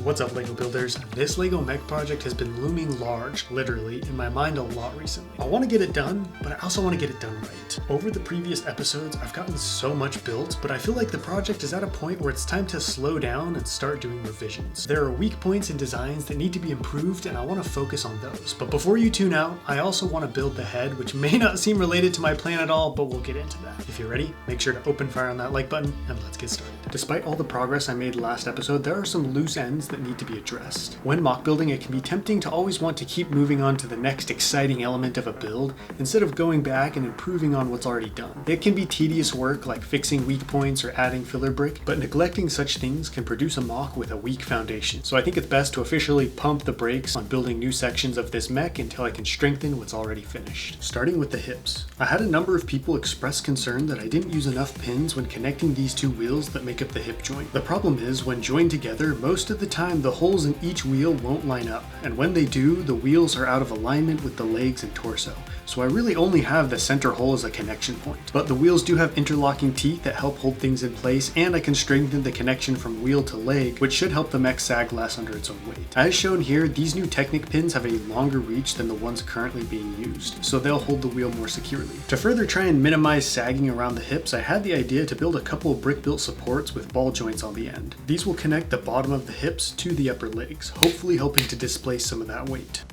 What's up, LEGO builders? This LEGO Mech project has been looming large, literally, in my mind a lot recently. I want to get it done, but I also want to get it done right. Over the previous episodes, I've gotten so much built, but I feel like the project is at a point where it's time to slow down and start doing revisions. There are weak points in designs that need to be improved, and I want to focus on those. But before you tune out, I also want to build the head, which may not seem related to my plan at all, but we'll get into that. If you're ready, make sure to open fire on that like button, and let's get started. Despite all the progress I made last episode, there are some loose ends that need to be addressed. When mock building, it can be tempting to always want to keep moving on to the next exciting element of a build instead of going back and improving on what's already done. It can be tedious work like fixing weak points or adding filler brick, but neglecting such things can produce a mock with a weak foundation. So I think it's best to officially pump the brakes on building new sections of this mech until I can strengthen what's already finished. Starting with the hips. I had a number of people express concern that I didn't use enough pins when connecting these two wheels that make up the hip joint. The problem is, when joined together, most of the time the holes in each wheel won't line up, and when they do, the wheels are out of alignment with the legs and torso. So I really only have the center hole as a connection point. But the wheels do have interlocking teeth that help hold things in place, and I can strengthen the connection from wheel to leg, which should help the mech sag less under its own weight. As shown here, these new Technic pins have a longer reach than the ones currently being used, so they'll hold the wheel more securely. To further try and minimize sagging around the hips, I had the idea to build a couple of brick-built supports with ball joints on the end. These will connect the bottom of the hips to the upper legs, hopefully helping to displace some of that weight.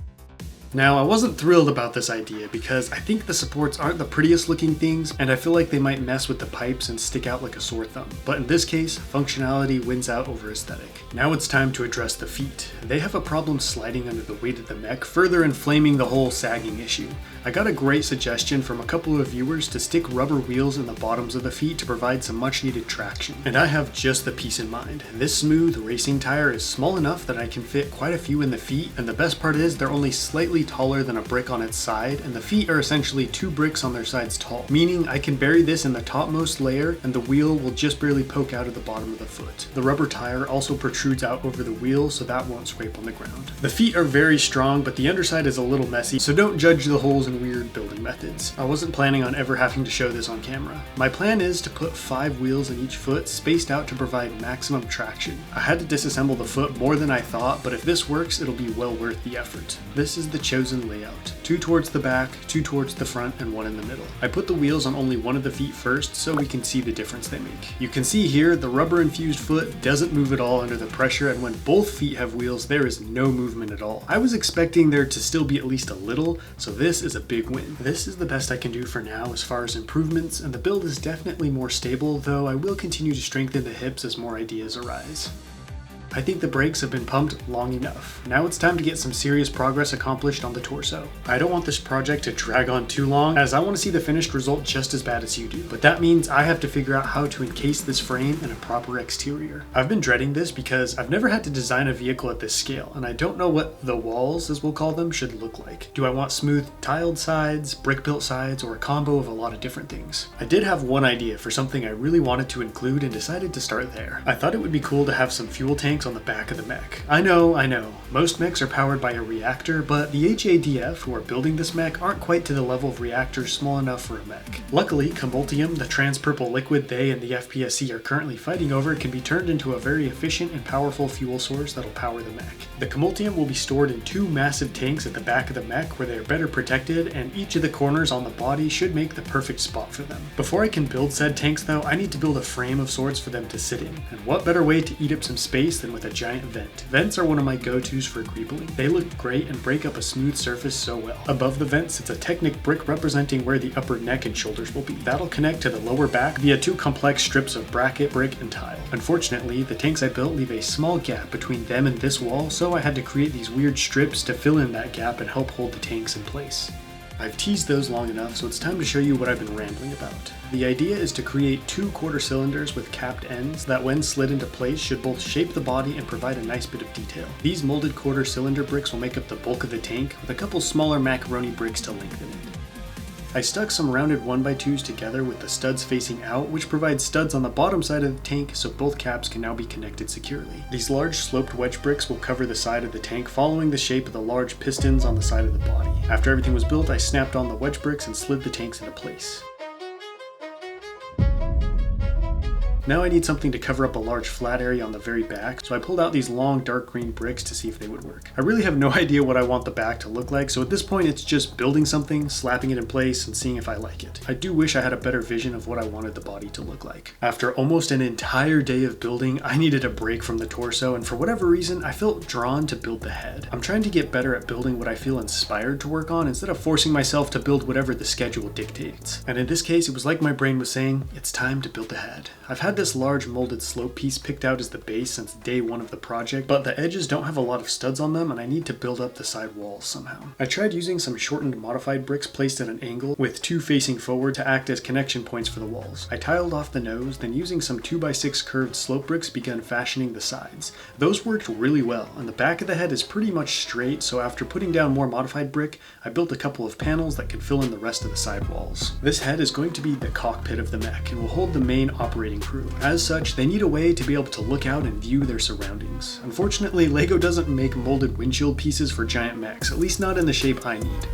Now, I wasn't thrilled about this idea because I think the supports aren't the prettiest looking things, and I feel like they might mess with the pipes and stick out like a sore thumb. But in this case, functionality wins out over aesthetic. Now it's time to address the feet. They have a problem sliding under the weight of the mech, further inflaming the whole sagging issue. I got a great suggestion from a couple of viewers to stick rubber wheels in the bottoms of the feet to provide some much needed traction. And I have just the piece in mind. This smooth racing tire is small enough that I can fit quite a few in the feet, and the best part is they're only slightly taller than a brick on its side, and the feet are essentially 2 bricks on their sides tall, meaning I can bury this in the topmost layer and the wheel will just barely poke out of the bottom of the foot. The rubber tire also protrudes out over the wheel, so that won't scrape on the ground. The feet are very strong, but the underside is a little messy, so don't judge the holes in weird building methods. I wasn't planning on ever having to show this on camera. My plan is to put 5 wheels in each foot, spaced out to provide maximum traction. I had to disassemble the foot more than I thought, but if this works, it'll be well worth the effort. This is the chosen layout. 2 towards the back, 2 towards the front, and 1 in the middle. I put the wheels on only one of the feet first so we can see the difference they make. You can see here the rubber infused foot doesn't move at all under the pressure, and when both feet have wheels, there is no movement at all. I was expecting there to still be at least a little, so this is a big win. This is the best I can do for now as far as improvements, and the build is definitely more stable, though I will continue to strengthen the hips as more ideas arise. I think the brakes have been pumped long enough. Now it's time to get some serious progress accomplished on the torso. I don't want this project to drag on too long, as I want to see the finished result just as bad as you do, but that means I have to figure out how to encase this frame in a proper exterior. I've been dreading this because I've never had to design a vehicle at this scale, and I don't know what the walls, as we'll call them, should look like. Do I want smooth tiled sides, brick-built sides, or a combo of a lot of different things? I did have one idea for something I really wanted to include and decided to start there. I thought it would be cool to have some fuel tanks on the back of the mech. I know, most mechs are powered by a reactor, but the HADF who are building this mech aren't quite to the level of reactors small enough for a mech. Luckily, Combultium, the trans-purple liquid they and the FPSC are currently fighting over, can be turned into a very efficient and powerful fuel source that'll power the mech. The Combultium will be stored in 2 massive tanks at the back of the mech where they are better protected, and each of the corners on the body should make the perfect spot for them. Before I can build said tanks though, I need to build a frame of sorts for them to sit in, and what better way to eat up some space than with a giant vent. Vents are one of my go-tos for greebling. They look great and break up a smooth surface so well. Above the vent sits a Technic brick representing where the upper neck and shoulders will be. That'll connect to the lower back via 2 complex strips of bracket, brick, and tile. Unfortunately, the tanks I built leave a small gap between them and this wall, so I had to create these weird strips to fill in that gap and help hold the tanks in place. I've teased those long enough, so it's time to show you what I've been rambling about. The idea is to create 2 quarter cylinders with capped ends that when slid into place should both shape the body and provide a nice bit of detail. These molded quarter cylinder bricks will make up the bulk of the tank, with a couple smaller macaroni bricks to lengthen it. I stuck some rounded 1x2s together with the studs facing out, which provides studs on the bottom side of the tank so both caps can now be connected securely. These large sloped wedge bricks will cover the side of the tank, following the shape of the large pistons on the side of the body. After everything was built, I snapped on the wedge bricks and slid the tanks into place. Now I need something to cover up a large flat area on the very back, so I pulled out these long dark green bricks to see if they would work. I really have no idea what I want the back to look like, so at this point it's just building something, slapping it in place, and seeing if I like it. I do wish I had a better vision of what I wanted the body to look like. After almost an entire day of building, I needed a break from the torso, and for whatever reason, I felt drawn to build the head. I'm trying to get better at building what I feel inspired to work on instead of forcing myself to build whatever the schedule dictates. And in this case, it was like my brain was saying, it's time to build the head. I've had this large molded slope piece picked out as the base since day one of the project, but the edges don't have a lot of studs on them and I need to build up the side walls somehow. I tried using some shortened modified bricks placed at an angle with two facing forward to act as connection points for the walls. I tiled off the nose, then using some 2x6 curved slope bricks began fashioning the sides. Those worked really well, and the back of the head is pretty much straight, so after putting down more modified brick, I built a couple of panels that can fill in the rest of the side walls. This head is going to be the cockpit of the mech and will hold the main operating crew. As such, they need a way to be able to look out and view their surroundings. Unfortunately, LEGO doesn't make molded windshield pieces for giant mechs, at least not in the shape I need.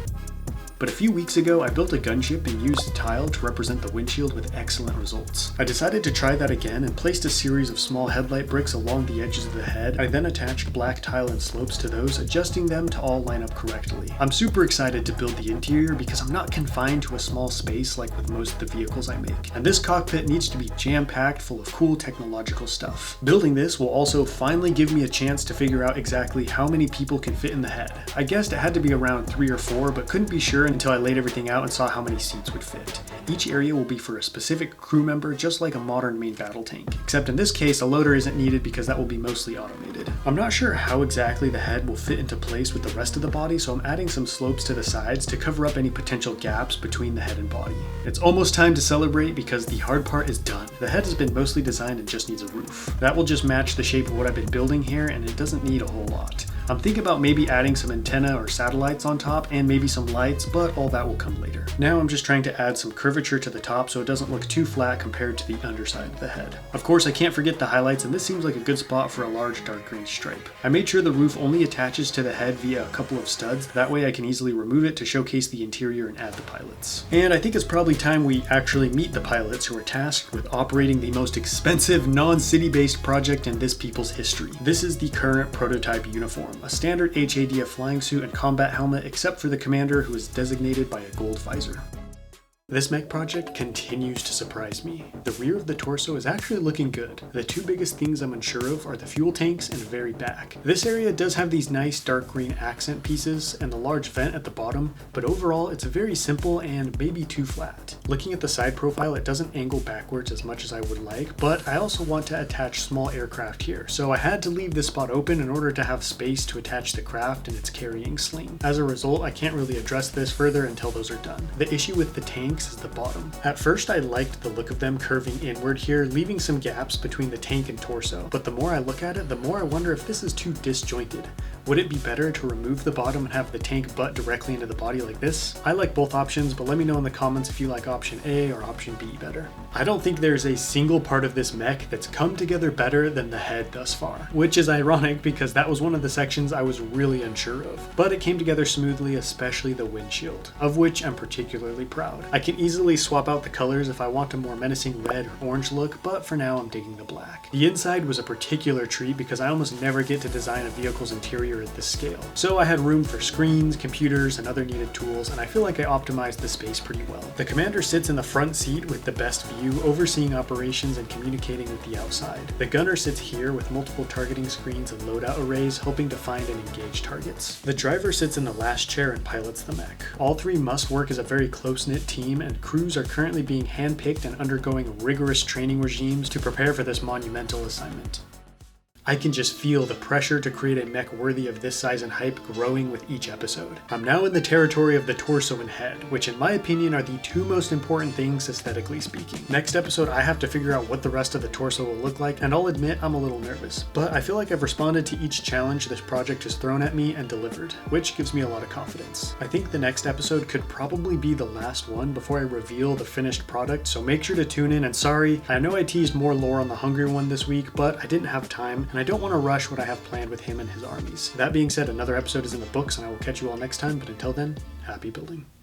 But a few weeks ago, I built a gunship and used tile to represent the windshield with excellent results. I decided to try that again and placed a series of small headlight bricks along the edges of the head. I then attached black tile and slopes to those, adjusting them to all line up correctly. I'm super excited to build the interior because I'm not confined to a small space like with most of the vehicles I make. And this cockpit needs to be jam-packed full of cool technological stuff. Building this will also finally give me a chance to figure out exactly how many people can fit in the head. I guessed it had to be around 3 or 4, but couldn't be sure until I laid everything out and saw how many seats would fit. Each area will be for a specific crew member, just like a modern main battle tank. Except in this case, a loader isn't needed because that will be mostly automated. I'm not sure how exactly the head will fit into place with the rest of the body, so I'm adding some slopes to the sides to cover up any potential gaps between the head and body. It's almost time to celebrate because the hard part is done. The head has been mostly designed and just needs a roof. That will just match the shape of what I've been building here, and it doesn't need a whole lot. I'm thinking about maybe adding some antenna or satellites on top and maybe some lights, but all that will come later. Now I'm just trying to add some curvature to the top so it doesn't look too flat compared to the underside of the head. Of course, I can't forget the highlights, and this seems like a good spot for a large dark green stripe. I made sure the roof only attaches to the head via a couple of studs, that way I can easily remove it to showcase the interior and add the pilots. And I think it's probably time we actually meet the pilots who are tasked with operating the most expensive non-city based project in this people's history. This is the current prototype uniform, a standard HADF flying suit and combat helmet except for the commander, who is designated by a gold visor. This mech project continues to surprise me. The rear of the torso is actually looking good. The two biggest things I'm unsure of are the fuel tanks and the very back. This area does have these nice dark green accent pieces and the large vent at the bottom, but overall it's very simple and maybe too flat. Looking at the side profile, it doesn't angle backwards as much as I would like, but I also want to attach small aircraft here, so I had to leave this spot open in order to have space to attach the craft and its carrying sling. As a result, I can't really address this further until those are done. The issue with the tanks is the bottom. At first I liked the look of them curving inward here, leaving some gaps between the tank and torso, but the more I look at it, the more I wonder if this is too disjointed. Would it be better to remove the bottom and have the tank butt directly into the body like this? I like both options, but let me know in the comments if you like option A or option B better. I don't think there's a single part of this mech that's come together better than the head thus far, which is ironic because that was one of the sections I was really unsure of, but it came together smoothly, especially the windshield, of which I'm particularly proud. I can easily swap out the colors if I want a more menacing red or orange look, but for now I'm digging the black. The inside was a particular treat because I almost never get to design a vehicle's interior at this scale. So I had room for screens, computers, and other needed tools, and I feel like I optimized the space pretty well. The commander sits in the front seat with the best view, overseeing operations and communicating with the outside. The gunner sits here with multiple targeting screens and loadout arrays, hoping to find and engage targets. The driver sits in the last chair and pilots the mech. All three must work as a very close-knit team, and crews are currently being handpicked and undergoing rigorous training regimes to prepare for this monumental assignment. I can just feel the pressure to create a mech worthy of this size and hype growing with each episode. I'm now in the territory of the torso and head, which in my opinion are the two most important things aesthetically speaking. Next episode I have to figure out what the rest of the torso will look like, and I'll admit I'm a little nervous, but I feel like I've responded to each challenge this project has thrown at me and delivered, which gives me a lot of confidence. I think the next episode could probably be the last one before I reveal the finished product, so make sure to tune in, and sorry, I know I teased more lore on the Hungry one this week, but I didn't have time, and I don't want to rush what I have planned with him and his armies. That being said, another episode is in the books, and I will catch you all next time, but until then, happy building.